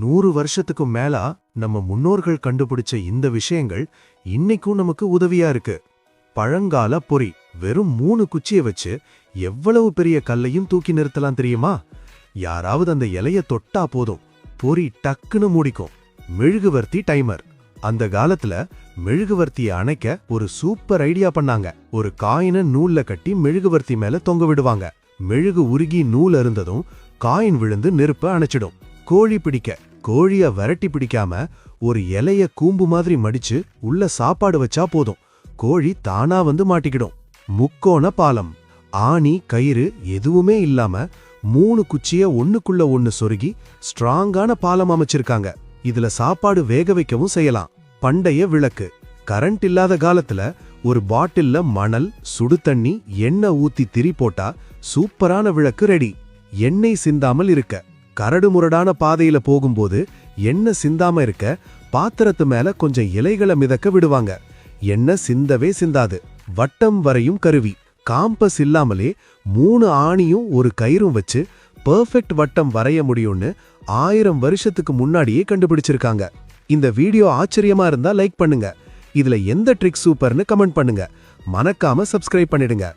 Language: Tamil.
100 வருஷத்துக்கும் மேலா நம்ம முன்னோர்கள் கண்டுபிடிச்ச இந்த விஷயங்கள் இன்னைக்கும் நமக்கு உதவியா இருக்கு. பழங்கால பொறி வெறும் 3 குச்சியை வச்சு எவ்வளவு பெரிய கல்லையும் தூக்கி நிறுத்தலாம் தெரியுமா? யாராவது அந்த இலைய தொட்டா போதும், பொறி டக்குன்னு மூடிக்கும். மெழுகுவர்த்தி டைமர். அந்த காலத்துல மெழுகுவர்த்தியை அணைக்க ஒரு சூப்பர் ஐடியா பண்ணாங்க. ஒரு காயினை நூல்ல கட்டி மெழுகுவர்த்தி மேல தொங்க விடுவாங்க. மெழுகு உருகி நூல் அருந்ததும் காயின் விழுந்து நெருப்ப அணைச்சிடும். கோழி பிடிக்க கோழிய விரட்டி பிடிக்காம ஒரு இலைய கூம்பு மாதிரி மடிச்சு உள்ள சாப்பாடு வச்சா போதும், கோழி தானா வந்து மாட்டிக்கிடும். முக்கோண பாலம். ஆணி கயிறு எதுவுமே இல்லாம 3 குச்சிய ஒண்ணுக்குள்ள ஒண்ணு சொருகி ஸ்ட்ராங்கான பாலம் அமைச்சிருக்காங்க. இதுல சாப்பாடு வேக வைக்கவும் செய்யலாம். பண்டைய விளக்கு. கரண்ட் இல்லாத காலத்துல ஒரு பாட்டில்ல மணல், சுடு தண்ணி, எண்ணெய் ஊத்தி திரி போட்டா சூப்பரான விளக்கு ரெடி. எண்ணெய் சிந்தாமல் இருக்க, கரடு முரடான பாதையில போகும்போது எண்ணெய் சிந்தாம இருக்க பாத்திரத்து மேல கொஞ்சம் இலைகளை மிதக்க விடுவாங்க. எண்ணெய் சிந்தவே சிந்தாது. வட்டம் வரையும் கருவி. காம்பஸ் இல்லாமலே 3 ஆணியும் ஒரு கயிறும் வச்சு பெர்ஃபெக்ட் வட்டம் வரைய முடியும்னு 1000 வருஷத்துக்கு முன்னாடியே கண்டுபிடிச்சிருக்காங்க. இந்த வீடியோ ஆச்சரியமா இருந்தா லைக் பண்ணுங்க. இதுல எந்த ட்ரிக் சூப்பர்னு கமெண்ட் பண்ணுங்க. மறக்காம சப்ஸ்கிரைப் பண்ணிடுங்க.